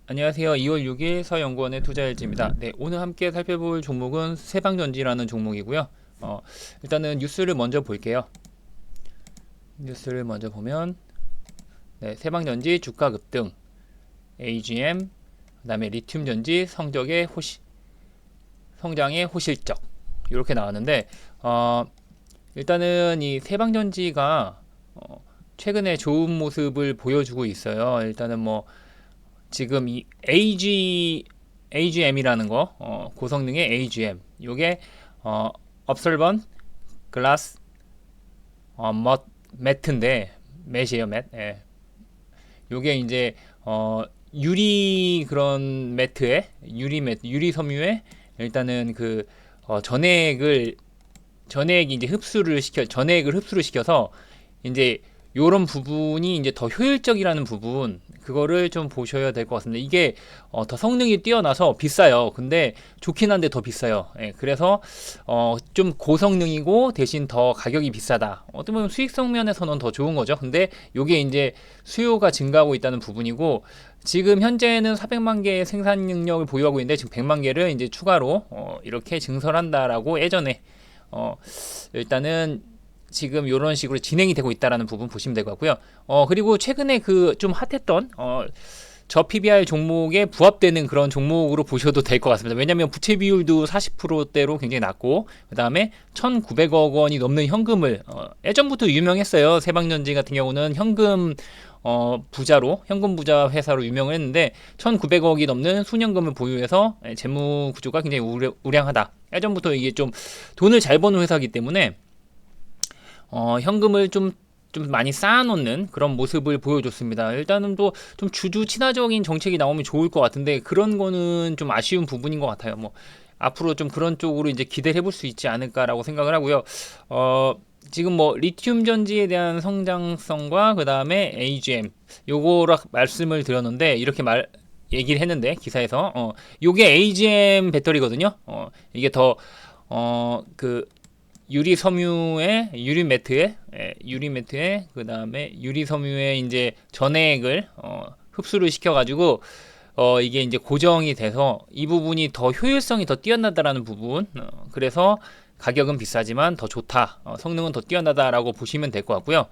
안녕하세요. 2월 6일 서연구원의 투자일지입니다. 네, 오늘 함께 살펴볼 종목은 세방전지라는 종목이고요. 일단은 뉴스를 먼저 볼게요. 뉴스를 먼저 보면 네, 세방전지 주가 급등, AGM, 그다음에 리튬전지 성장의 호실적 이렇게 나왔는데 일단은 이 세방전지가 최근에 좋은 모습을 보여주고 있어요. 일단은 뭐 지금 이 AGM이라는 거, 고성능의 AGM, 요게 Observant Glass 매트인데, 매트예요, 매트. 예. 요게 이제 유리 그런 매트에 유리 섬유에 일단은 그 전해액이 이제 전해액을 흡수를 시켜서 이제 요런 부분이 이제 더 효율적이라는 부분, 그거를 좀 보셔야 될 것 같습니다. 이게 더 성능이 뛰어나서 비싸요. 근데 좋긴 한데 더 비싸요. 예, 그래서 좀 고성능이고 대신 더 가격이 비싸다. 어떻게 보면 수익성 면에서는 더 좋은 거죠. 근데 요게 이제 수요가 증가하고 있다는 부분이고, 지금 현재는 400만 개의 생산 능력을 보유하고 있는데 지금 100만 개를 이제 추가로 이렇게 증설한다라고 예전에 일단은 지금 이런 식으로 진행이 되고 있다라는 부분 보시면 될 것 같고요. 그리고 최근에 그 좀 핫했던 저 PBR 종목에 부합되는 그런 종목으로 보셔도 될 것 같습니다. 왜냐하면 부채 비율도 40%대로 굉장히 낮고, 그 다음에 1,900억 원이 넘는 현금을 예전부터 유명했어요. 세방전지 같은 경우는 현금 부자 회사로 유명을 했는데 1,900억이 넘는 순현금을 보유해서 재무 구조가 굉장히 우량하다. 예전부터 이게 좀 돈을 잘 버는 회사이기 때문에 현금을 좀 많이 쌓아놓는 그런 모습을 보여줬습니다. 일단은 또 좀 주주 친화적인 정책이 나오면 좋을 것 같은데, 그런 거는 좀 아쉬운 부분인 것 같아요. 뭐 앞으로 좀 그런 쪽으로 이제 기대를 해볼 수 있지 않을까라고 생각을 하고요. 지금 뭐 리튬 전지에 대한 성장성과 그 다음에 AGM 요거라 말씀을 드렸는데, 이렇게 얘기를 했는데 기사에서 요게 AGM 배터리거든요. 이게 더그 유리 섬유에 유리 매트에 그 다음에 유리 섬유에 이제 전해액을 흡수를 시켜가지고 이게 이제 고정이 돼서 이 부분이 더 효율성이 더 뛰어나다라는 부분. 그래서 가격은 비싸지만 더 좋다, 성능은 더 뛰어나다라고 보시면 될 것 같고요.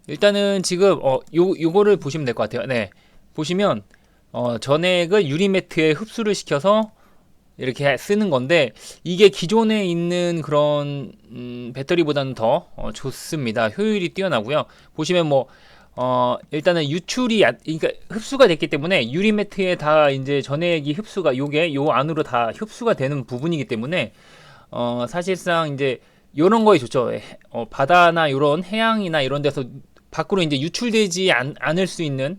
일단은 지금 요거를 보시면 될 것 같아요. 네, 보시면 전해액을 유리 매트에 흡수를 시켜서 이렇게 쓰는 건데, 이게 기존에 있는 그런 배터리보다는 더 좋습니다. 효율이 뛰어나고요. 보시면 뭐 일단은 그러니까 흡수가 됐기 때문에 유리 매트에 다 이제 전해액이 요게 요 안으로 다 흡수가 되는 부분이기 때문에 사실상 이제 요런 거에 좋죠. 바다나 요런 해양이나 이런 데서 밖으로 이제 유출되지 않을 수 있는,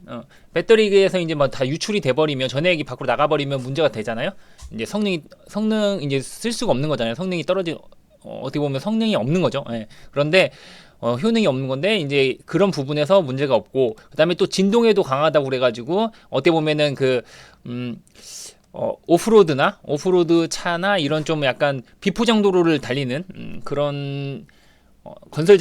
배터리에서 이제 뭐 다 유출이 돼 버리면, 전해액이 밖으로 나가 버리면 문제가 되잖아요. 이제 성능 이제 쓸 수가 없는 거잖아요. 성능이 어떻게 보면 성능이 없는 거죠. 예. 그런데 효능이 없는 건데, 이제 그런 부분에서 문제가 없고, 그다음에 또 진동에도 강하다고 그래가지고 어떻게 보면은 오프로드 차나 이런 좀 약간 비포장 도로를 달리는 그런 건설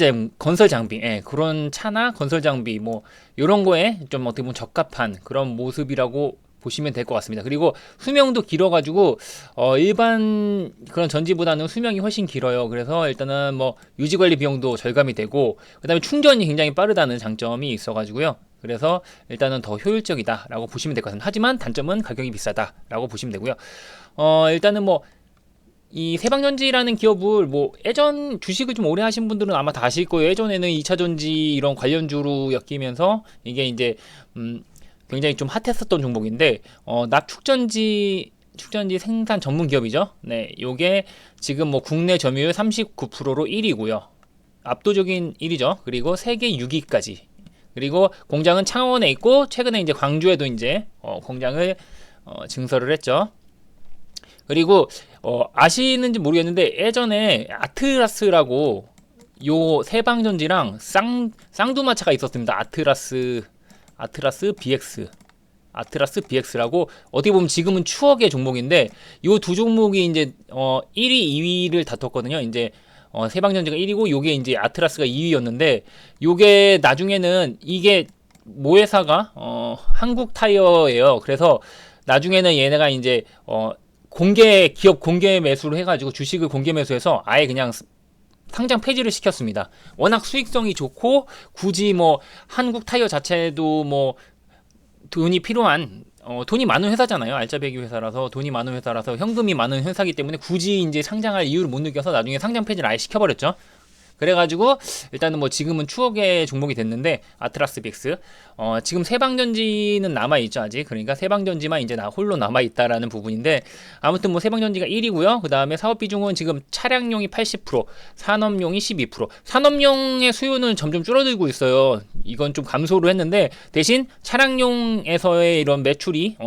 장비, 예, 그런 차나 건설 장비 뭐 이런 거에 좀 어떻게 보면 적합한 그런 모습이라고 보시면 될 것 같습니다. 그리고 수명도 길어가지고 일반 그런 전지보다는 수명이 훨씬 길어요. 그래서 일단은 뭐 유지 관리 비용도 절감이 되고, 그다음에 충전이 굉장히 빠르다는 장점이 있어가지고요. 그래서 일단은 더 효율적이다라고 보시면 될 것 같습니다. 하지만 단점은 가격이 비싸다라고 보시면 되고요. 일단은 뭐 이 세방전지라는 기업을 뭐 예전 주식을 좀 오래 하신 분들은 아마 다 아실 거예요. 예전에는 2차전지 이런 관련주로 엮이면서 이게 이제 굉장히 좀 핫했었던 종목인데, 축전지 생산 전문 기업이죠. 네, 요게 지금 뭐 국내 점유율 39%로 1위고요. 압도적인 1위죠. 그리고 세계 6위까지. 그리고 공장은 창원에 있고, 최근에 이제 광주에도 이제 공장을 증설을 했죠. 그리고 아시는지 모르겠는데, 예전에 아트라스라고 요 세방전지랑 쌍두마차가 있었습니다. 아트라스 BX라고, 어떻게 보면 지금은 추억의 종목인데, 요 두 종목이 이제 1위, 2위를 다퉜거든요. 이제 세방전지가 1위고 요게 이제 아트라스가 2위였는데, 요게 나중에는 이게 모회사가 한국 타이어예요. 그래서 나중에는 얘네가 이제 기업 공개 매수를 해가지고 주식을 공개 매수해서 아예 그냥 상장 폐지를 시켰습니다. 워낙 수익성이 좋고 굳이 뭐 한국 타이어 자체도 뭐 돈이 필요한 돈이 많은 회사잖아요. 알짜배기 회사라서 돈이 많은 회사라서 현금이 많은 회사이기 때문에 굳이 이제 상장할 이유를 못 느껴서 나중에 상장 폐지를 아예 시켜버렸죠. 그래가지고 일단은 뭐 지금은 추억의 종목이 됐는데 아트라스 빅스 지금 세방전지는 남아있죠 아직. 그러니까 세방전지만 이제 나 홀로 남아있다라는 부분인데 아무튼 뭐 세방전지가 1위고요. 그 다음에 사업 비중은 지금 차량용이 80%, 산업용이 12%. 산업용의 수요는 점점 줄어들고 있어요. 이건 좀 감소를 했는데 대신 차량용에서의 이런 매출이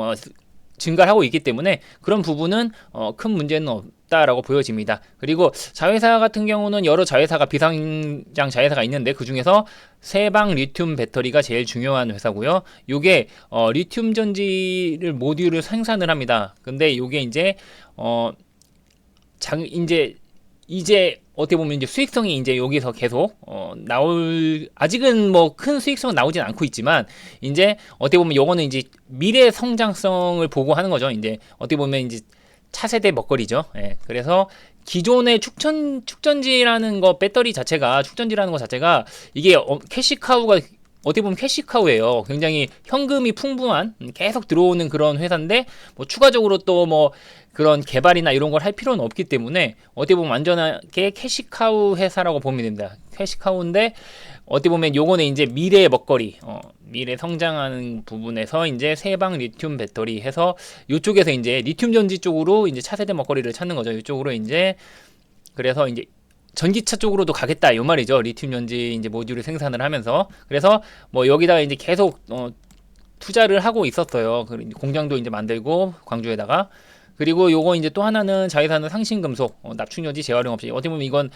증가를 하고 있기 때문에 그런 부분은 큰 문제는 없다라고 보여집니다. 그리고 자회사 같은 경우는 여러 자회사가 비상장 자회사가 있는데 그 중에서 세방 리튬 배터리가 제일 중요한 회사고요. 요게 리튬 전지를 모듈을 생산을 합니다. 근데 요게 이제 이제 어떻게 보면 이제 수익성이 이제 여기서 계속 아직은 뭐 큰 수익성은 나오진 않고 있지만 이제 어떻게 보면 요거는 이제 미래 성장성을 보고 하는 거죠. 이제 어떻게 보면 이제 차세대 먹거리죠. 예. 그래서 기존의 축전지라는 거 배터리 자체가 축전지라는 거 자체가 이게 캐시카우가 어떻게 보면 캐시카우예요. 굉장히 현금이 풍부한 계속 들어오는 그런 회사인데 뭐 추가적으로 또 뭐 그런 개발이나 이런 걸 할 필요는 없기 때문에 어떻게 보면 완전하게 캐시카우 회사라고 보면 됩니다. 캐시카우인데 어떻게 보면 요거는 이제 미래의 먹거리, 미래 성장하는 부분에서 이제 세방 리튬 배터리 해서 요쪽에서 이제 리튬 전지 쪽으로 이제 차세대 먹거리를 찾는 거죠. 이쪽으로 이제 그래서 이제 전기차 쪽으로도 가겠다 요 말이죠. 리튬 전지 이제 모듈을 생산을 하면서 그래서 뭐 여기다가 이제 계속 투자를 하고 있었어요. 공장도 이제 만들고 광주에다가 그리고 요거 이제 또 하나는 자회사는 상신금속 납충전지 재활용 업체 어떻게 보면 이건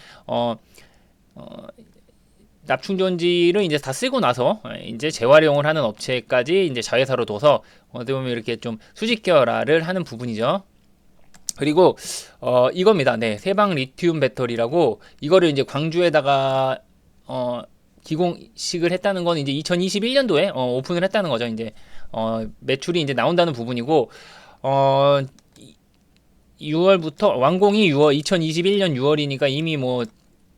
납충전지를 이제 다 쓰고 나서 이제 재활용을 하는 업체까지 이제 자회사로 둬서 어떻게 보면 이렇게 좀 수직 계열화를 하는 부분이죠. 그리고 이겁니다. 네, 세방 리튬 배터리라고 이거를 이제 광주에다가 기공식을 했다는 건 이제 2021년도에 오픈을 했다는 거죠. 이제 매출이 이제 나온다는 부분이고 6월부터 완공이 2021년 6월이니까 이미 뭐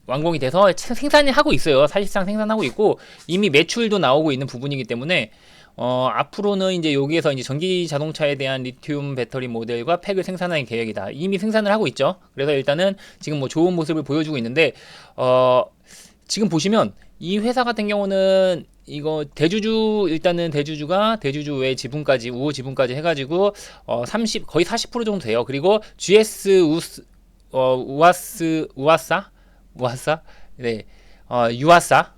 완공이 돼서 생산을 하고 있어요. 사실상 생산하고 있고 이미 매출도 나오고 있는 부분이기 때문에 앞으로는 이제 여기에서 이제 전기 자동차에 대한 리튬 배터리 모델과 팩을 생산할 계획이다. 이미 생산을 하고 있죠. 그래서 일단은 지금 뭐 좋은 모습을 보여주고 있는데 지금 보시면 이 회사 같은 경우는 이거 일단은 대주주 외 지분까지 우호 지분까지 해가지고 거의 40% 정도 돼요. 그리고 GS 우아사 네 유아사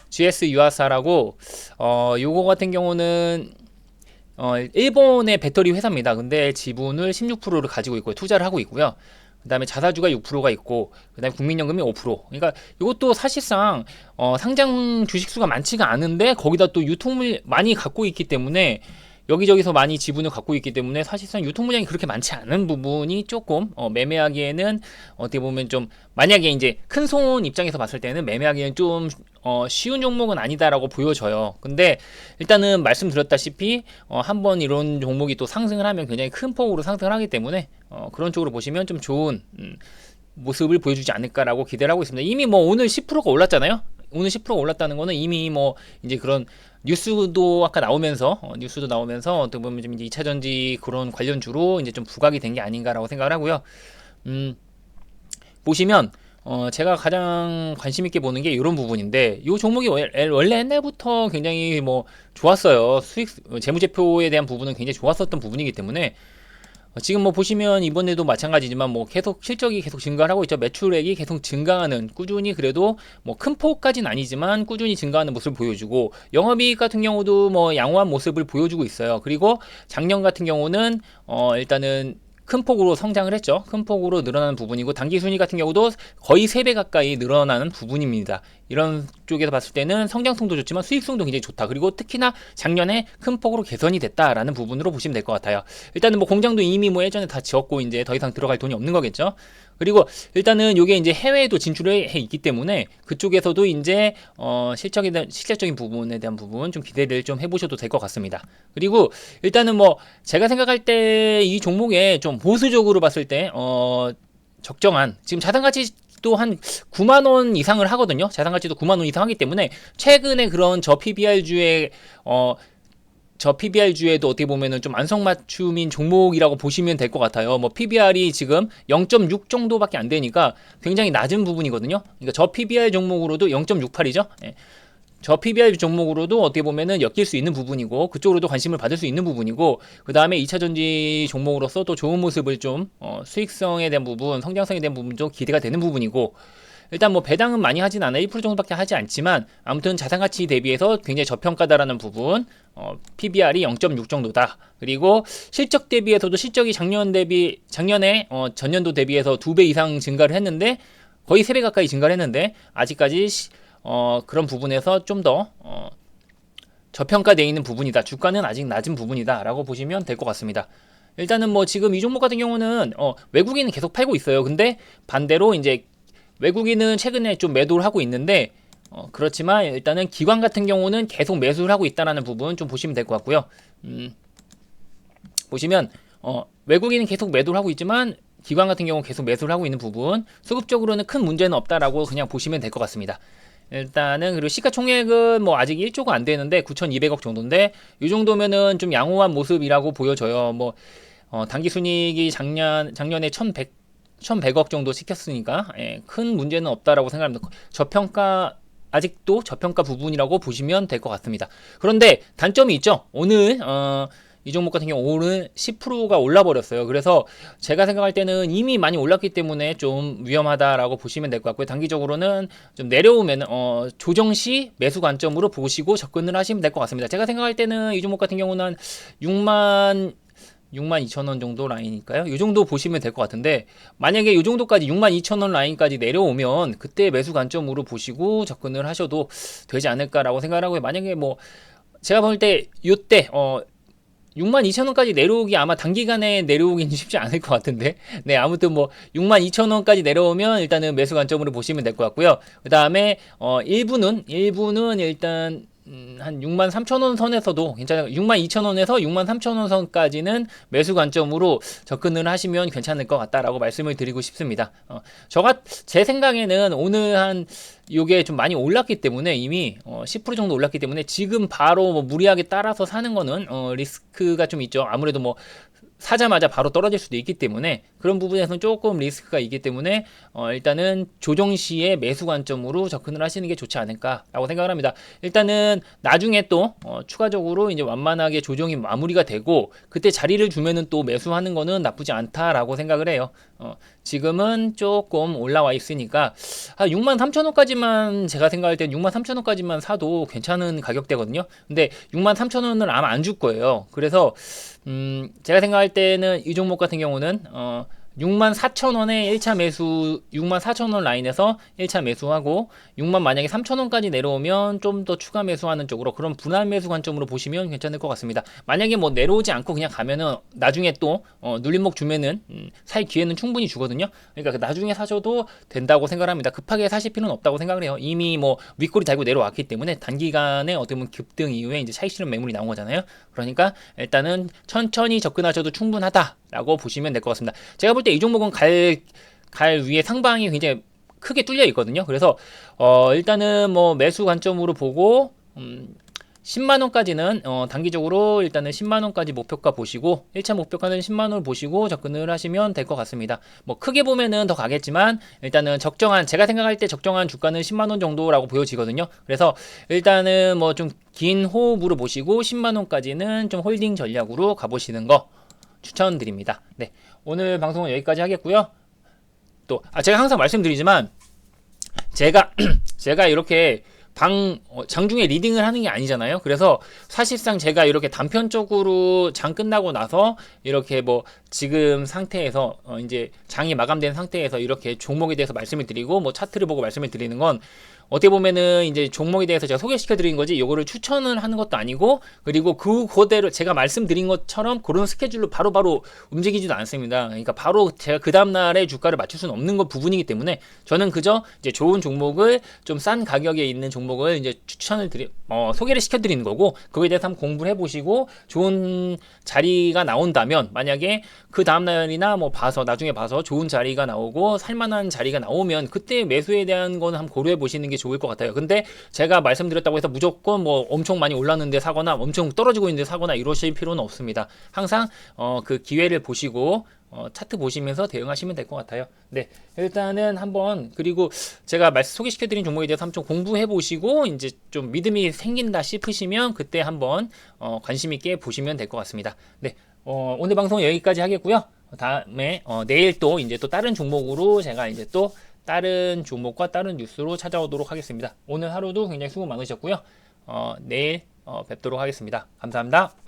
GS 유아사라고 요거 같은 경우는 일본의 배터리 회사입니다. 근데 지분을 16%를 가지고 있고요. 투자를 하고 있고요. 그 다음에 자사주가 6%가 있고 그 다음에 국민연금이 5%. 그러니까 이것도 사실상 상장 주식수가 많지가 않은데 거기다 또 유통물 많이 갖고 있기 때문에 여기저기서 많이 지분을 갖고 있기 때문에 사실상 유통물량이 그렇게 많지 않은 부분이 조금 매매하기에는 어떻게 보면 좀 만약에 이제 큰 손 입장에서 봤을 때는 매매하기에는 좀 쉬운 종목은 아니다라고 보여져요. 근데 일단은 말씀드렸다시피 한번 이런 종목이 또 상승을 하면 굉장히 큰 폭으로 상승을 하기 때문에 그런 쪽으로 보시면 좀 좋은 모습을 보여주지 않을까라고 기대를 하고 있습니다. 이미 뭐 오늘 10%가 올랐잖아요. 오늘 10%가 올랐다는 거는 이미 뭐 이제 그런 뉴스도 아까 나오면서 어떻게 보면 좀 이제 2차전지 그런 관련주로 이제 좀 부각이 된 게 아닌가라고 생각을 하고요. 보시면 제가 가장 관심 있게 보는 게 이런 부분인데 이 종목이 원래 옛날부터 굉장히 뭐 좋았어요. 재무제표에 대한 부분은 굉장히 좋았었던 부분이기 때문에 지금 뭐 보시면 이번에도 마찬가지지만 뭐 계속 실적이 계속 증가를 하고 있죠. 매출액이 계속 증가하는 꾸준히 그래도 뭐 큰 폭까지는 아니지만 꾸준히 증가하는 모습을 보여주고 영업이익 같은 경우도 뭐 양호한 모습을 보여주고 있어요. 그리고 작년 같은 경우는 일단은 큰 폭으로 성장을 했죠. 큰 폭으로 늘어나는 부분이고 단기 순위 같은 경우도 거의 3배 가까이 늘어나는 부분입니다. 이런 쪽에서 봤을 때는 성장성도 좋지만 수익성도 굉장히 좋다. 그리고 특히나 작년에 큰 폭으로 개선이 됐다라는 부분으로 보시면 될 것 같아요. 일단은 뭐 공장도 이미 뭐 예전에 다 지었고 이제 더 이상 들어갈 돈이 없는 거겠죠. 그리고 일단은 요게 이제 해외에도 진출해 있기 때문에 그쪽에서도 이제 실질적인 부분에 대한 부분 좀 기대를 좀 해보셔도 될 것 같습니다. 그리고 일단은 뭐 제가 생각할 때 이 종목에 좀 보수적으로 봤을 때 적정한 지금 자산 가치도 한 9만 원 이상을 하거든요. 자산 가치도 9만 원 이상 하기 때문에 최근에 그런 저 PBR주에도 어떻게 보면은 좀 안성맞춤인 종목이라고 보시면 될 것 같아요. 뭐 PBR이 지금 0.6 정도밖에 안 되니까 굉장히 낮은 부분이거든요. 그러니까 저 PBR 종목으로도 0.68이죠. 예. 저 PBR 종목으로도 어떻게 보면은 엮일 수 있는 부분이고 그쪽으로도 관심을 받을 수 있는 부분이고 그 다음에 2차전지 종목으로서 또 좋은 모습을 좀 수익성에 대한 부분, 성장성에 대한 부분 좀 기대가 되는 부분이고 일단 뭐 배당은 많이 하진 않아요. 1% 정도밖에 하지 않지만 아무튼 자산가치 대비해서 굉장히 저평가다라는 부분 PBR이 0.6 정도다. 그리고 실적 대비해서도 실적이 작년에 전년도 대비해서 2배 이상 증가를 했는데 거의 3배 가까이 증가를 했는데 아직까지 그런 부분에서 좀 더 저평가되어 있는 부분이다. 주가는 아직 낮은 부분이다 라고 보시면 될 것 같습니다. 일단은 뭐 지금 이 종목 같은 경우는 외국인은 계속 팔고 있어요. 근데 반대로 이제 외국인은 최근에 좀 매도를 하고 있는데 그렇지만 일단은 기관 같은 경우는 계속 매수를 하고 있다는 부분 좀 보시면 될 것 같고요. 보시면 외국인은 계속 매도를 하고 있지만 기관 같은 경우 계속 매수를 하고 있는 부분 수급적으로는 큰 문제는 없다라고 그냥 보시면 될 것 같습니다. 일단은 그리고 시가총액은 뭐 아직 1조가 안 되는데 9,200억 정도인데 이 정도면은 좀 양호한 모습이라고 보여져요. 뭐 단기 순이익이 작년에 1,100억 정도 시켰으니까 큰 문제는 없다라고 생각합니다. 아직도 저평가 부분이라고 보시면 될 것 같습니다. 그런데 단점이 있죠. 오늘 이 종목 같은 경우 오늘 10%가 올라 버렸어요. 그래서 제가 생각할 때는 이미 많이 올랐기 때문에 좀 위험하다라고 보시면 될 것 같고요. 단기적으로는 좀 내려오면 조정 시 매수 관점으로 보시고 접근을 하시면 될 것 같습니다. 제가 생각할 때는 이 종목 같은 경우는 6만 2천원 정도 라인일까요? 이 정도 보시면 될 것 같은데 만약에 이 정도까지 6만 2천원 라인까지 내려오면 그때 매수 관점으로 보시고 접근을 하셔도 되지 않을까라고 생각을 하고요. 만약에 뭐 제가 볼 때 이때 62,000원까지 내려오기 아마 단기간에 내려오기는 쉽지 않을 것 같은데 네 아무튼 뭐 62,000원까지 내려오면 일단은 매수 관점으로 보시면 될 것 같고요. 그 다음에 일부는 일단 한 63,000원 선에서도 괜찮아요. 62,000원에서 63,000원 선까지는 매수 관점으로 접근을 하시면 괜찮을 것 같다라고 말씀을 드리고 싶습니다. 제 생각에는 오늘 한 요게 좀 많이 올랐기 때문에 이미 10% 정도 올랐기 때문에 지금 바로 뭐 무리하게 따라서 사는 거는 리스크가 좀 있죠. 아무래도 뭐 사자마자 바로 떨어질 수도 있기 때문에 그런 부분에서는 조금 리스크가 있기 때문에 일단은 조정 시에 매수 관점으로 접근을 하시는 게 좋지 않을까라고 생각을 합니다. 일단은 나중에 또 추가적으로 이제 완만하게 조정이 마무리가 되고 그때 자리를 주면은 또 매수하는 거는 나쁘지 않다라고 생각을 해요. 지금은 조금 올라와 있으니까 63,000원까지만 제가 생각할 땐 63,000원까지만 사도 괜찮은 가격대거든요. 근데 63,000원을 아마 안 줄 거예요. 그래서 제가 생각할 때는 이 종목 같은 경우는 64,000원에 1차 매수 64,000원 라인에서 1차 매수하고 만약에 3,000원까지 내려오면 좀 더 추가 매수하는 쪽으로 그런 분할 매수 관점으로 보시면 괜찮을 것 같습니다. 만약에 뭐 내려오지 않고 그냥 가면은 나중에 또 눌림목 주면은 살 기회는 충분히 주거든요. 그러니까 나중에 사셔도 된다고 생각합니다. 급하게 사실 필요는 없다고 생각을 해요. 이미 뭐 윗꼬리 달고 내려왔기 때문에 단기간에 어떻게 보면 급등 이후에 이제 차익 실현 매물이 나온 거잖아요. 그러니까 일단은 천천히 접근하셔도 충분하다라고 보시면 될 것 같습니다. 제가 볼 때 이 종목은 갈 위에 상방이 굉장히 크게 뚫려 있거든요. 그래서 일단은 뭐 매수 관점으로 보고 10만원까지는 단기적으로 일단은 10만원까지 목표가 보시고 1차 목표가는 10만원을 보시고 접근을 하시면 될 것 같습니다. 뭐 크게 보면은 더 가겠지만 일단은 제가 생각할 때 적정한 주가는 10만원 정도라고 보여지거든요. 그래서 일단은 뭐 좀 긴 호흡으로 보시고 10만원까지는 좀 홀딩 전략으로 가보시는 거 추천드립니다. 네, 오늘 방송은 여기까지 하겠고요. 또 제가 항상 말씀드리지만 제가 이렇게 장중에 리딩을 하는 게 아니잖아요. 그래서 사실상 제가 이렇게 단편적으로 장 끝나고 나서 이렇게 뭐 지금 상태에서 이제 장이 마감된 상태에서 이렇게 종목에 대해서 말씀을 드리고 뭐 차트를 보고 말씀을 드리는 건 어떻게 보면은 이제 종목에 대해서 제가 소개시켜 드린 거지 요거를 추천을 하는 것도 아니고, 그리고 그거대로 제가 말씀드린 것처럼 그런 스케줄로 바로바로 움직이지도 않습니다. 그러니까 바로 제가 그 다음날에 주가를 맞출 수는 없는 것 부분이기 때문에 저는 그저 이제 좋은 종목을 좀 싼 가격에 있는 종목을 이제 소개를 시켜 드리는 거고, 그거에 대해서 한번 공부를 해보시고 좋은 자리가 나온다면, 만약에 그 다음날이나 뭐 나중에 봐서 좋은 자리가 나오고 살만한 자리가 나오면 그때 매수에 대한 거는 한번 고려해 보시는 게 좋을 것 같아요. 근데 제가 말씀드렸다고 해서 무조건 뭐 엄청 많이 올랐는데 사거나 엄청 떨어지고 있는데 사거나 이러실 필요는 없습니다. 항상 그 기회를 보시고 차트 보시면서 대응하시면 될 것 같아요. 네, 일단은 한번, 그리고 제가 소개시켜드린 종목에 대해서 한번 좀 공부해 보시고 이제 좀 믿음이 생긴다 싶으시면 그때 한번 관심 있게 보시면 될 것 같습니다. 네, 오늘 방송 여기까지 하겠고요. 다음에 내일 또 이제 또 다른 종목으로 제가 이제 또 다른 종목과 다른 뉴스로 찾아오도록 하겠습니다. 오늘 하루도 굉장히 수고 많으셨고요. 내일 뵙도록 하겠습니다. 감사합니다.